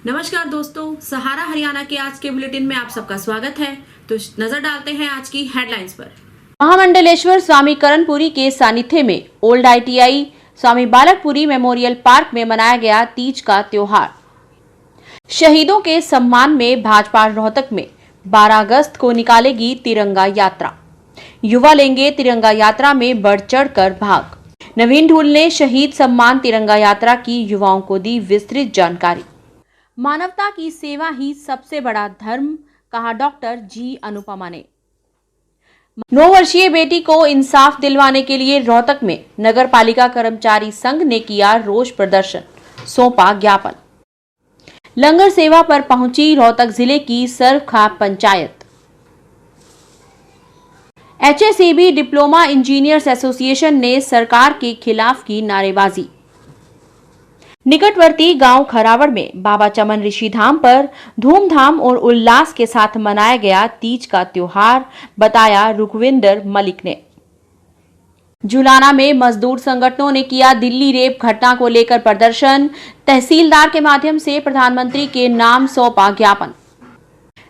नमस्कार दोस्तों, सहारा हरियाणा के आज के बुलेटिन में आप सबका स्वागत है। तो नजर डालते हैं आज की हेडलाइंस पर। महामंडलेश्वर स्वामी करणपुरी के सानिध्य में ओल्ड ITI स्वामी बालकपुरी मेमोरियल पार्क में मनाया गया तीज का त्योहार। शहीदों के सम्मान में भाजपा रोहतक में 12 अगस्त को निकालेगी तिरंगा यात्रा। युवा लेंगे तिरंगा यात्रा में बढ़ चढ़कर भाग। नवीन ढूल ने शहीद सम्मान तिरंगा यात्रा की युवाओं को दी विस्तृत जानकारी। मानवता की सेवा ही सबसे बड़ा धर्म, कहा डॉक्टर जी अनुपमा ने। 9 वर्षीय बेटी को इंसाफ दिलवाने के लिए रोहतक में नगर पालिका कर्मचारी संघ ने किया रोष प्रदर्शन, सौंपा ज्ञापन। लंगर सेवा पर पहुंची रोहतक जिले की Sarkha panchayat. HSAB diploma engineers association ने सरकार के खिलाफ की नारेबाजी। निकटवर्ती गांव खरावड़ में बाबा चमन ऋषि धाम पर धूमधाम और उल्लास के साथ मनाया गया तीज का त्योहार, बताया रुखविंदर मलिक ने। जुलाना में मजदूर संगठनों ने किया दिल्ली रेप घटना को लेकर प्रदर्शन। तहसीलदार के माध्यम से प्रधानमंत्री के नाम सौंपा ज्ञापन।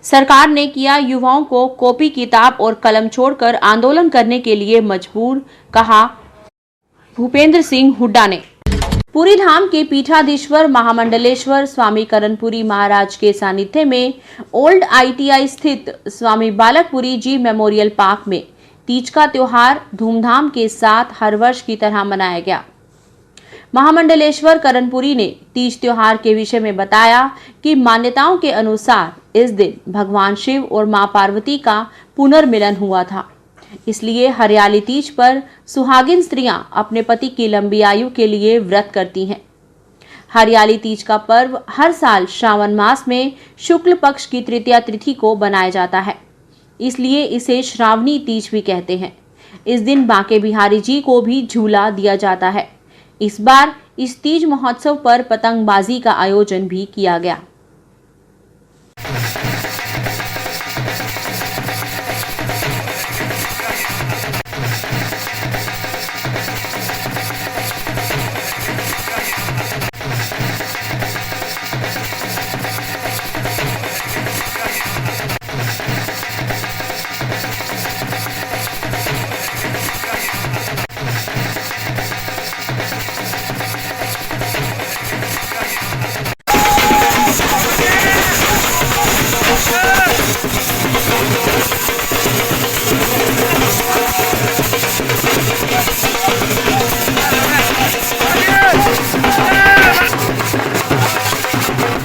सरकार ने किया युवाओं को कॉपी किताब और कलम छोड़कर आंदोलन करने के लिए मजबूर, कहा भूपेंद्र सिंह हुड्डा ने। पुरी धाम के पीठाधीश्वर महामंडलेश्वर स्वामी करणपुरी महाराज के सानिध्य में ओल्ड ITI स्थित स्वामी बालकपुरी जी मेमोरियल पार्क में तीज का त्योहार धूमधाम के साथ हर वर्ष की तरह मनाया गया। महामंडलेश्वर करणपुरी ने तीज त्योहार के विषय में बताया कि मान्यताओं के अनुसार इस दिन भगवान शिव और मां पार्वती का पुनर्मिलन हुआ था, इसलिए हरियाली तीज पर सुहागिन स्त्रियां अपने पति की लंबी आयु के लिए व्रत करती हैं। हरियाली तीज का पर्व हर साल श्रावण मास में शुक्ल पक्ष की तृतीया तिथि को बनाया जाता है, इसलिए इसे श्रावणी तीज भी कहते हैं। इस दिन बांके बिहारी जी को भी झूला दिया जाता है। इस बार इस तीज महोत्सव पर पतंगबाजी का आयोजन भी किया गया।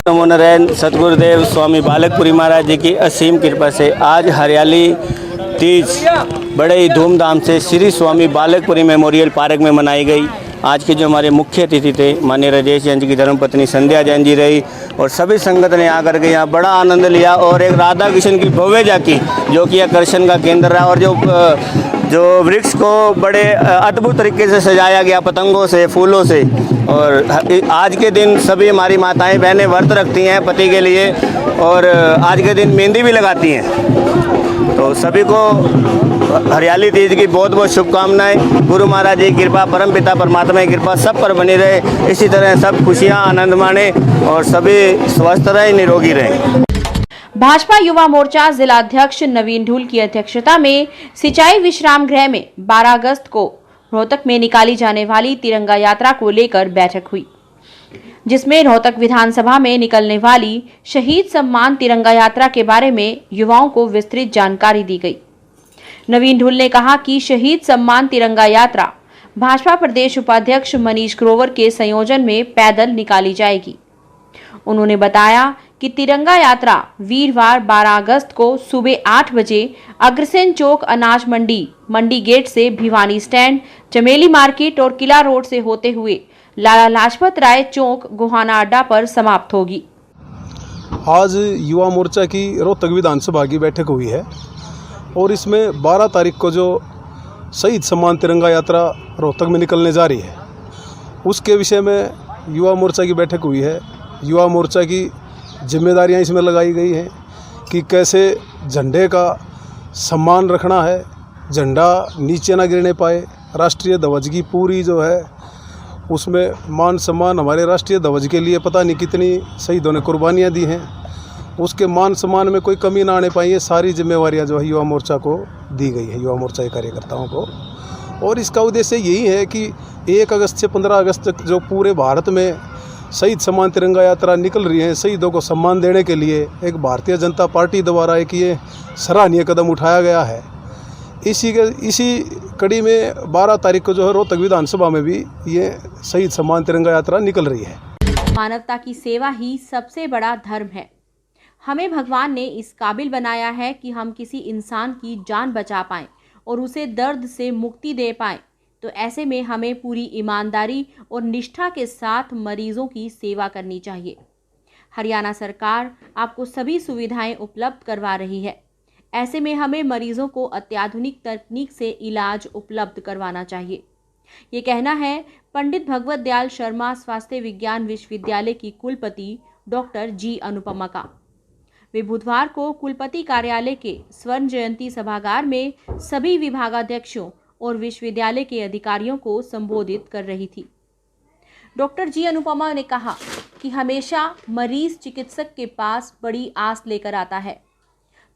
नमो नारायण। सतगुरुदेव स्वामी बालकपुरी महाराज जी की असीम कृपा से आज हरियाली तीज बड़े ही धूमधाम से श्री स्वामी बालकपुरी मेमोरियल पार्क में मनाई गई। आज के जो हमारे मुख्य अतिथि थे माननीय राजेश जैन जी की धर्मपत्नी संध्या जैन जी रही और सभी संगत ने आकर के यहाँ बड़ा आनंद लिया और एक राधा कृष्ण की भव्य झांकी जो कि आकर्षण का केंद्र रहा और जो वृक्ष को बड़े अद्भुत तरीके से सजाया गया पतंगों से, फूलों से। और आज के दिन सभी हमारी माताएं बहनें व्रत रखती हैं पति के लिए और आज के दिन मेहंदी भी लगाती हैं। तो सभी को हरियाली तीज की बहुत बहुत शुभकामनाएं। गुरु महाराज जी की कृपा, परम पिता परमात्मा की कृपा सब पर बनी रहे। इसी तरह सब खुशियाँ आनंद माने और सभी स्वस्थ रहें, निरोगी रहें। भाजपा युवा मोर्चा जिलाध्यक्ष नवीन ढूल की अध्यक्षता में सिंचाई विश्राम गृह में 12 अगस्त को रोहतक में निकाली जाने वाली तिरंगा यात्रा को लेकर बैठक हुई, जिसमें रोहतक विधानसभा में निकलने वाली शहीद सम्मान तिरंगा यात्रा के बारे में युवाओं को विस्तृत जानकारी दी गई। नवीन ढूल ने कहा कि शहीद सम्मान तिरंगा यात्रा भाजपा प्रदेश उपाध्यक्ष मनीष ग्रोवर के संयोजन में पैदल निकाली जाएगी। उन्होंने बताया कि तिरंगा यात्रा वीरवार 12 अगस्त को सुबह 8 बजे अग्रसेन चौक अनाज मंडी गेट से भिवानी स्टैंड, चमेली मार्केट और किला रोड से होते हुए लाला लाजपत राय चौक, गोहाना अड्डा पर समाप्त होगी। आज युवा मोर्चा की रोहतक विधानसभा की बैठक हुई है और इसमें 12 तारीख को जो शहीद सम्मान तिरंगा यात्रा रोहतक में निकलने जा रही है उसके विषय में युवा मोर्चा की बैठक हुई है। युवा मोर्चा की जिम्मेदारियां इसमें लगाई गई हैं कि कैसे झंडे का सम्मान रखना है, झंडा नीचे ना गिरने पाए, राष्ट्रीय ध्वज की पूरी जो है उसमें मान सम्मान हमारे राष्ट्रीय ध्वज के लिए पता नहीं कितनी शहीदों ने कुर्बानियाँ दी हैं, उसके मान सम्मान में कोई कमी ना आने पाई है। सारी जिम्मेवारियां जो है युवा मोर्चा को दी गई है, युवा मोर्चा के कार्यकर्ताओं को। और इसका उद्देश्य यही है कि 1 अगस्त से 15 अगस्त तक जो पूरे भारत में शहीद सम्मान तिरंगा यात्रा निकल रही है, शहीदों को सम्मान देने के लिए एक भारतीय जनता पार्टी द्वारा एक ये सराहनीय कदम उठाया गया है। इसी कड़ी में 12 तारीख को जो है रोहतक विधानसभा में भी ये शहीद सम्मान तिरंगा यात्रा निकल रही है। मानवता की सेवा ही सबसे बड़ा धर्म है। हमें भगवान ने इस काबिल बनाया है कि हम किसी इंसान की जान बचा पाएं और उसे दर्द से मुक्ति दे पाएं। तो ऐसे में हमें पूरी ईमानदारी और निष्ठा के साथ मरीजों की सेवा करनी चाहिए। हरियाणा सरकार आपको सभी सुविधाएं उपलब्ध करवा रही है। ऐसे में हमें मरीजों को अत्याधुनिक तकनीक से इलाज उपलब्ध करवाना चाहिए। ये कहना है पंडित भगवत दयाल शर्मा स्वास्थ्य विज्ञान विश्वविद्यालय की कुलपति डॉक्टर जी अनुपमा का। वे बुधवार को कुलपति कार्यालय के स्वर्ण जयंती सभागार में सभी विभागाध्यक्षों और विश्वविद्यालय के अधिकारियों को संबोधित कर रही थी। डॉक्टर जी अनुपमा ने कहा कि हमेशा मरीज चिकित्सक के पास बड़ी आस लेकर आता है,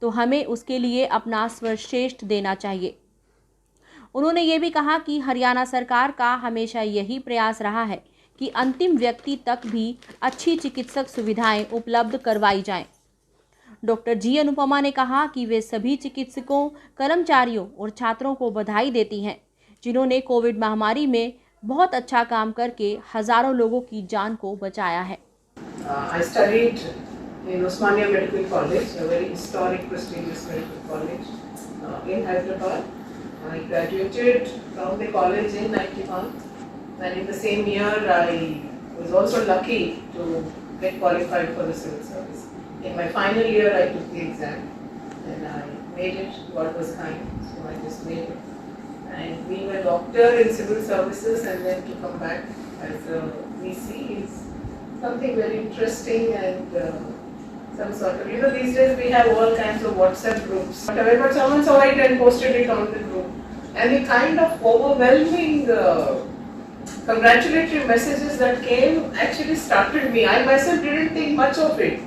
तो हमें उसके लिए अपना सर्वश्रेष्ठ देना चाहिए। उन्होंने ये भी कहा कि हरियाणा सरकार का हमेशा यही प्रयास रहा है कि अंतिम व्यक्ति तक भी अच्छी चिकित्सक सुविधाएं उपलब्ध करवाई जाएं। डॉक्टर जी अनुपमा ने कहा कि वे सभी चिकित्सकों, कर्मचारियों और छात्रों को बधाई देती हैं, जिन्होंने कोविड महामारी में बहुत अच्छा काम करके हजारों लोगों की जान को बचाया है। I studied in Osmania Medical College, a very historic, prestigious medical college in Hyderabad. I graduated from the college in 91, and in the same year I was also lucky to get qualified for the civil service. In my final year I took the exam and I made it. God was kind, so I just made it. And being a doctor in civil services and then to come back as a VC is something very interesting and some sort of, these days we have all kinds of WhatsApp groups. Whatever, but someone saw it and posted it on the group. And the kind of overwhelming congratulatory messages that came actually startled me. I myself didn't think much of it.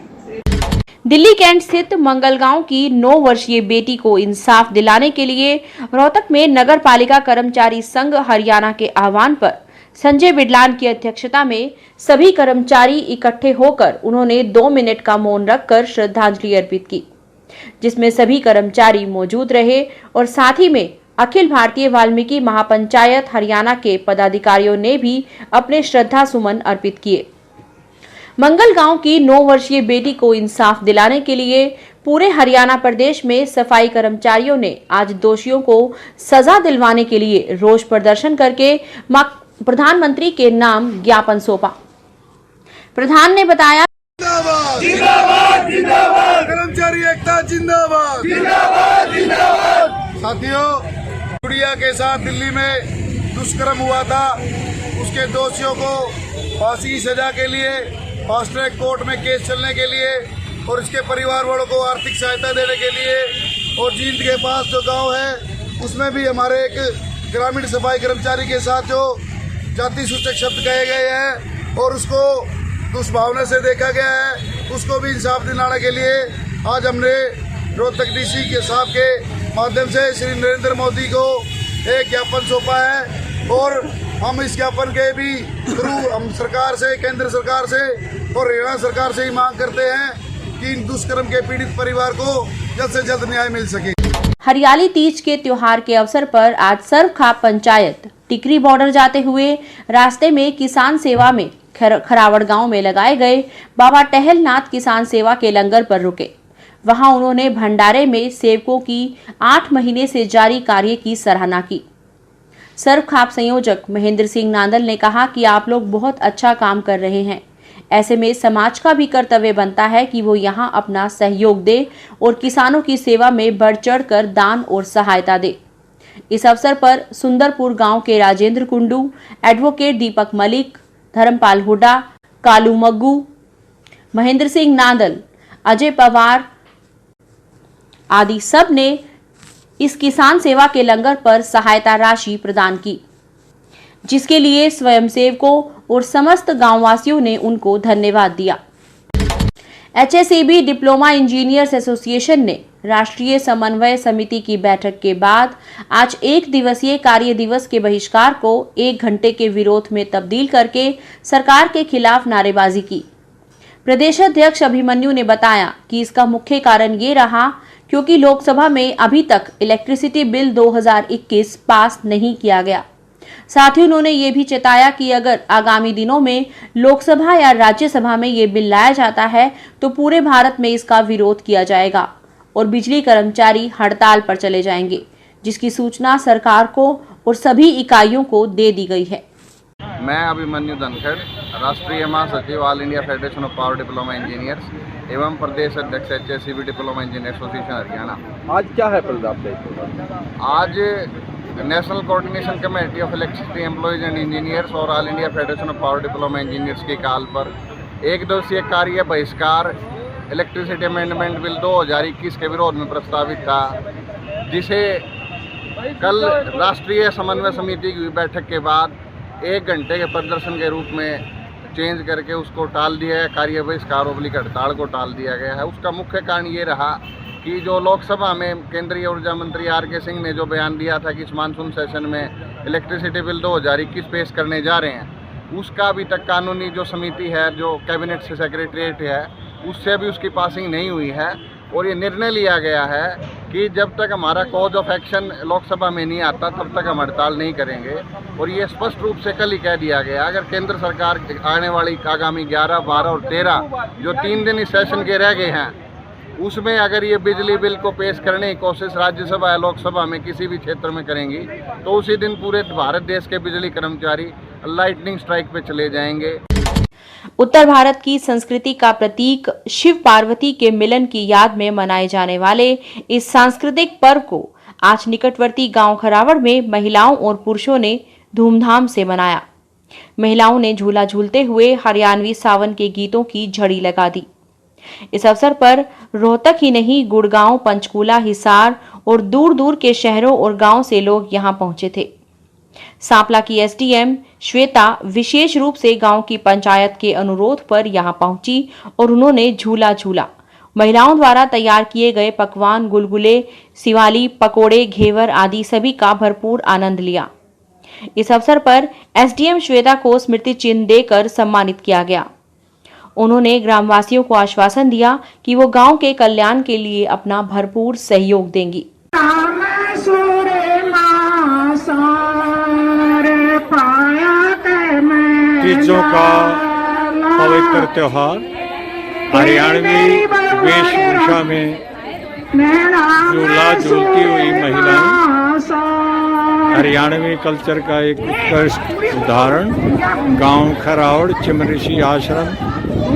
Delhi cantt स्थित मंगलगांव की 9 वर्षीय बेटी को इंसाफ दिलाने के लिए रोहतक में नगर पालिका कर्मचारी संघ हरियाणा के आह्वान पर संजय बिडलान की अध्यक्षता में सभी कर्मचारी इकट्ठे होकर उन्होंने 2 मिनट का मौन रखकर श्रद्धांजलि अर्पित की, जिसमें सभी कर्मचारी मौजूद रहे और साथ ही में अखिल भारतीय वाल्मीकि महापंचायत हरियाणा के पदाधिकारियों ने भी अपने श्रद्धा सुमन अर्पित किए। मंगल गांव की 9 वर्षीय बेटी को इंसाफ दिलाने के लिए पूरे हरियाणा प्रदेश में सफाई कर्मचारियों ने आज दोषियों को सजा दिलवाने के लिए रोष प्रदर्शन करके प्रधानमंत्री के नाम ज्ञापन सौंपा। प्रधान ने बताया, जिंदाबाद जिंदाबाद जिंदाबाद कर्मचारी एकता जिंदाबाद जिंदाबाद जिंदाबाद। साथियों, गुड़िया के साथ दिल्ली में दुष्कर्म हुआ था, उसके दोषियों को फांसी की सजा के लिए फास्ट ट्रैक कोर्ट में केस चलने के लिए और इसके परिवार वालों को आर्थिक सहायता देने के लिए, और जींद के पास जो गांव है उसमें भी हमारे एक ग्रामीण सफाई कर्मचारी के साथ जो जाति सूचक शब्द कहे गए हैं और उसको दुष्भावना से देखा गया है, उसको भी इंसाफ दिलाने के लिए आज हमने रोहतक डीसी के साहब के माध्यम से श्री नरेंद्र मोदी को एक ज्ञापन सौंपा है। और हम इस ज्ञापन के भी थ्रू हम सरकार से, केंद्र सरकार से और हरियाणा सरकार से ही मांग करते हैं कि इन दुष्कर्म के पीड़ित परिवार को जल्द से जल्द न्याय मिल सके। हरियाली तीज के त्योहार के अवसर पर आज सर्वखाप पंचायत टिकरी बॉर्डर जाते हुए रास्ते में किसान सेवा में खरावड़ गांव में लगाए गए बाबा टहलनाथ किसान सेवा के लंगर पर रुके। वहां उन्होंने भंडारे में सेवकों की 8 महीने से जारी कार्य की सराहना की। सर्वखाप संयोजक महेंद्र सिंह नांदल ने कहा कि आप लोग बहुत अच्छा काम कर रहे हैं। ऐसे में समाज का भी कर्तव्य बनता है कि वो यहाँ अपना सहयोग दे और किसानों की सेवा में बढ़ चढ़ कर दान और सहायता दे। इस अवसर पर सुंदरपुर गांव के राजेंद्र कुंडू, एडवोकेट दीपक मलिक, धर्मपाल हुड्डा, कालू मग्गू, महेंद्र सिंह नांदल, अजय पवार आदि सब ने इस किसान सेवा के लंगर पर सहायता राशि प्रदान की। जिसके लिए स्वयंसेवकों और समस्त गांववासियों ने उनको धन्यवाद दिया। HSAB डिप्लोमा इंजीनियर्स एसोसिएशन ने राष्ट्रीय समन्वय समिति की बैठक के बाद आज 1 दिवसीय कार्य दिवस के बहिष्कार को 1 घंटे के विरोध में तब्दील करके सरकार के खिलाफ नारेबाजी की। प्रदेश अध्यक्ष अभिमन्यु ने बताया कि इसका मुख्य कारण ये रहा क्योंकि लोकसभा में अभी तक इलेक्ट्रिसिटी बिल 2021 पास नहीं किया गया। साथ ही उन्होंने ये भी चेताया कि अगर आगामी दिनों में लोकसभा या राज्यसभा में ये बिल लाया जाता है तो पूरे भारत में इसका विरोध किया जाएगा और बिजली कर्मचारी हड़ताल पर चले जाएंगे, जिसकी सूचना सरकार को और सभी इकाइयों को दे दी गई है। मैं अभिमन्यु धनखड़, राष्ट्रीय महासचिव all India federation of power diploma engineers एवं प्रदेश अध्यक्ष HSAB diploma engineer association Haryana. आज क्या है प्रदेश? आज national coordination committee of electricity employees and engineers और all India federation of power diploma engineers की कॉल पर 1 दिवसीय कार्य बहिष्कार इलेक्ट्रिसिटी अमेंडमेंट बिल 2021 के विरोध में प्रस्तावित था, जिसे कल राष्ट्रीय समन्वय समिति की बैठक के बाद 1 घंटे के प्रदर्शन के रूप में चेंज करके उसको टाल दिया है। कार्य बहिष्कार ओब्लिक हड़ताल को टाल दिया गया है। उसका मुख्य कारण ये रहा कि जो लोकसभा में केंद्रीय ऊर्जा मंत्री RK सिंह ने जो बयान दिया था कि इस मानसून सेशन में इलेक्ट्रिसिटी बिल 2021 पेश करने जा रहे हैं, उसका अभी तक कानूनी जो समिति है, जो कैबिनेट से सेक्रेटरीट है, उससे अभी उसकी पासिंग नहीं हुई है। और ये निर्णय लिया गया है कि जब तक हमारा कॉज ऑफ एक्शन लोकसभा में नहीं आता तब तक हम हड़ताल नहीं करेंगे। और ये स्पष्ट रूप से कल ही कह दिया गया, अगर केंद्र सरकार आने वाली आगामी 11, 12 और 13 जो 3 दिन इस सेशन के रह गए हैं, उसमें अगर ये बिजली बिल को पेश करने की कोशिश राज्यसभा या लोकसभा में किसी भी क्षेत्र में करेंगी तो उसी दिन पूरे भारत देश के बिजली कर्मचारी लाइटनिंग स्ट्राइक पे चले जाएंगे। उत्तर भारत की संस्कृति का प्रतीक शिव पार्वती के मिलन की याद में मनाए जाने वाले इस सांस्कृतिक पर्व को आज निकटवर्ती गांव खरावड़ में महिलाओं और पुरुषों ने धूमधाम से मनाया। महिलाओं ने झूला झूलते हुए हरियाणवी सावन के गीतों की झड़ी लगा दी। इस अवसर पर रोहतक ही नहीं, गुड़गांव, पंचकूला, हिसार और दूर दूर के शहरों और गांव से लोग यहां पहुंचे थे। सांपला की SDM श्वेता विशेष रूप से गांव की पंचायत के अनुरोध पर यहां पहुंची और उन्होंने झूला झूला। महिलाओं द्वारा तैयार किए गए पकवान, गुलगुले, शिवाली, पकोड़े, घेवर आदि सभी का भरपूर आनंद लिया। इस अवसर पर SDM श्वेता को स्मृति चिन्ह देकर सम्मानित किया गया। उन्होंने ग्रामवासियों को आश्वासन दिया कि वो गांव के कल्याण के लिए अपना भरपूर सहयोग देंगी। तीजों का पवित्र त्योहार हरियाणवी वेशभूषा में झूला झूलती हुई महिलाएं हरियाणवी कल्चर का एक उत्कृष्ट उदाहरण गांव खरावड़ चिमऋषि आश्रम।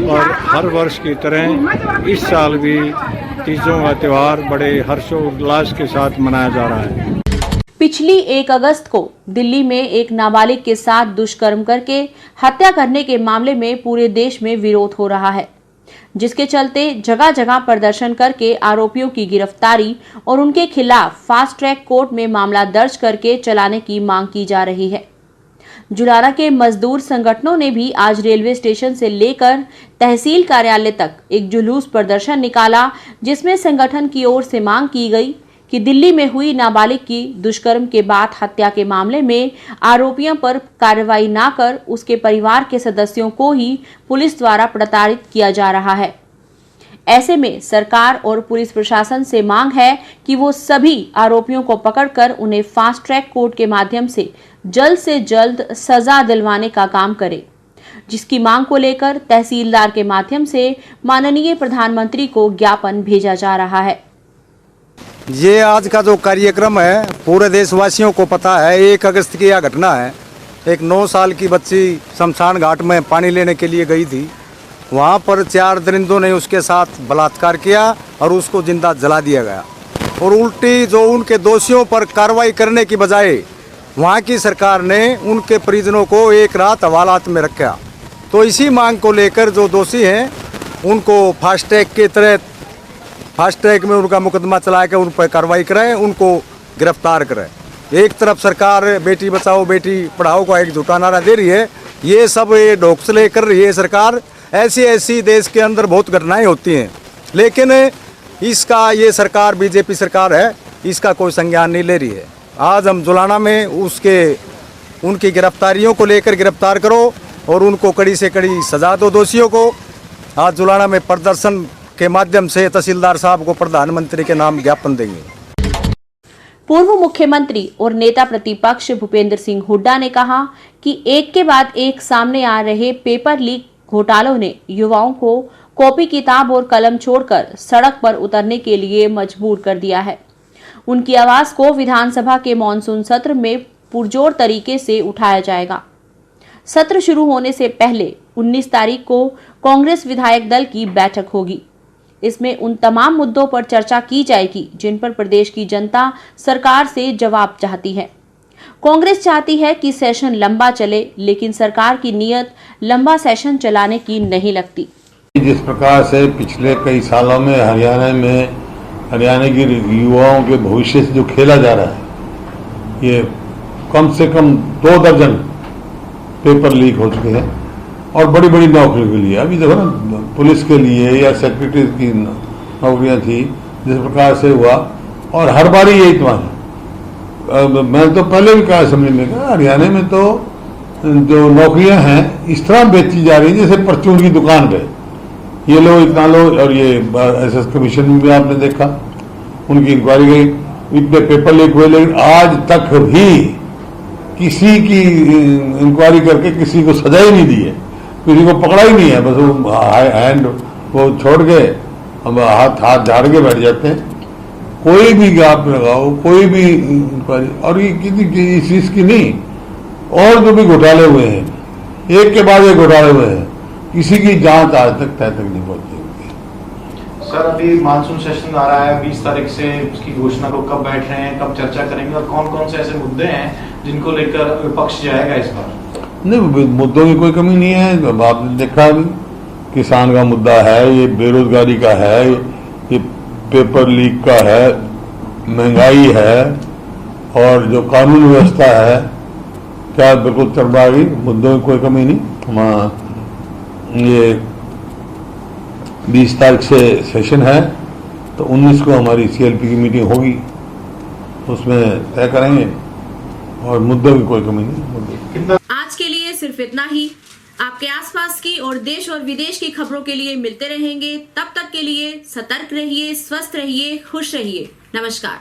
और हर वर्ष की तरह इस साल भी तीजों का त्योहार बड़े हर्षोल्लास के साथ मनाया जा रहा है। पिछली 1 अगस्त को दिल्ली में एक नाबालिग के साथ दुष्कर्म करके हत्या करने के मामले में पूरे देश में विरोध हो रहा है, जिसके चलते जगह जगह प्रदर्शन करके आरोपियों की गिरफ्तारी और उनके खिलाफ फास्ट ट्रैक कोर्ट में मामला दर्ज करके चलाने की मांग की जा रही है। जुलाना के मजदूर संगठनों ने भी आज रेलवे स्टेशन से लेकर तहसील कार्यालय तक एक जुलूस प्रदर्शन निकाला, जिसमें संगठन की ओर से मांग की गई कि दिल्ली में हुई नाबालिग की दुष्कर्म के बाद हत्या के मामले में आरोपियों पर कार्रवाई न कर उसके परिवार के सदस्यों को ही पुलिस द्वारा प्रताड़ित किया जा रहा है। ऐसे में सरकार और पुलिस प्रशासन से मांग है कि वो सभी आरोपियों को पकड़कर उन्हें फास्ट ट्रैक कोर्ट के माध्यम से जल्द सजा दिलवाने का काम करे, जिसकी मांग को लेकर तहसीलदार के माध्यम से माननीय प्रधानमंत्री को ज्ञापन भेजा जा रहा है। ये आज का जो कार्यक्रम है पूरे देशवासियों को पता है। 1 अगस्त की यह घटना है। एक 9 साल की बच्ची शमशान घाट में पानी लेने के लिए गई थी। वहाँ पर 4 दरिंदों ने उसके साथ बलात्कार किया और उसको जिंदा जला दिया गया। और उल्टी जो उनके दोषियों पर कार्रवाई करने की बजाय वहाँ की सरकार ने उनके परिजनों को 1 रात हवालात में रखा। तो इसी मांग को लेकर जो दोषी हैं उनको फास्ट ट्रैक में उनका मुकदमा चला के उन पर कार्रवाई कराएं, उनको गिरफ्तार करें। एक तरफ सरकार बेटी बचाओ बेटी पढ़ाओ का एक झूठा नारा दे रही है, ये सब ये ढोकसले कर रही है सरकार। ऐसी ऐसी देश के अंदर बहुत घटनाएं होती हैं, लेकिन इसका ये सरकार बीजेपी सरकार है, इसका कोई संज्ञान नहीं ले रही है। आज हम जुलाना में उनकी गिरफ्तारियों को लेकर गिरफ्तार करो और उनको कड़ी से कड़ी सजा दो दोषियों को। आज जुलाना में प्रदर्शन के माध्यम से तहसीलदार साहब को प्रधानमंत्री के नाम ज्ञापन देंगे। पूर्व मुख्यमंत्री और नेता प्रतिपक्ष भूपेंद्र सिंह हुड्डा ने कहा कि एक के बाद एक सामने आ रहे पेपर लीक घोटालों ने युवाओं को कॉपी किताब और कलम छोड़कर सड़क पर उतरने के लिए मजबूर कर दिया है। उनकी आवाज को विधानसभा के मॉनसून सत्र में पुरजोर तरीके से उठाया जाएगा। सत्र शुरू होने से पहले 19 तारीख को कांग्रेस विधायक दल की बैठक होगी। इसमें उन तमाम मुद्दों पर चर्चा की जाएगी जिन पर प्रदेश की जनता सरकार से जवाब चाहती है। कांग्रेस चाहती है कि सेशन लंबा चले, लेकिन सरकार की नीयत लंबा सेशन चलाने की नहीं लगती। जिस प्रकार से पिछले कई सालों में हरियाणा की युवाओं के भविष्य से जो खेला जा रहा है, ये कम से कम 2 दर्जन पेपर लीक हो चुके हैं और बड़ी बड़ी नौकरियों के लिए। अभी देखो ना, पुलिस के लिए या सेक्रेटरी की नौकरियां थी, जिस प्रकार से हुआ, और हर बारी यही तुम्हारा। मैं तो पहले भी कहा असेंबली में, कहा हरियाणा में तो जो नौकरियां हैं इस तरह बेची जा रही है जैसे परचून की दुकान पे, ये लो इतना लो। और ये एसएस कमीशन में भी आपने देखा, उनकी इंक्वायरी गई, इतने पेपर लीक हुए, लेकिन आज तक भी किसी की इंक्वायरी करके किसी को सजा ही नहीं दी है, किसी को पकड़ा ही नहीं है। बस वो हैंड वो छोड़ के हम हाथ झाड़ के बैठ जाते हैं। कोई भी गाप लगाओ, कोई भी इंक्वायरी, और ये किसी इस चीज की नहीं, और जो भी घोटाले हुए हैं, एक के बाद एक घोटाले हुए हैं, किसी की जांच आज तक तय तक नहीं पहुंची। सर, अभी मानसून सेशन आ रहा है 20 तारीख से, उसकी घोषणा को कब बैठ रहे हैं, कब चर्चा करेंगे, और कौन कौन से ऐसे मुद्दे हैं जिनको लेकर विपक्ष जाएगा इस बार? नहीं, मुद्दों की कोई कमी नहीं है। अब आपने देखा, किसान का मुद्दा है, ये बेरोजगारी का है, ये पेपर लीक का है, महंगाई है, और जो कानून व्यवस्था है, क्या बिल्कुल चल रहा है। मुद्दों की कोई कमी नहीं। ये 20 तारीख से सेशन है, तो 19 को हमारी सीएलपी की मीटिंग होगी, उसमें तय करेंगे, और मुद्दों की कोई कमी नहीं। आज के लिए सिर्फ इतना ही। आपके आसपास की और देश और विदेश की खबरों के लिए मिलते रहेंगे। तब तक के लिए सतर्क रहिए, स्वस्थ रहिए, खुश रहिए। नमस्कार।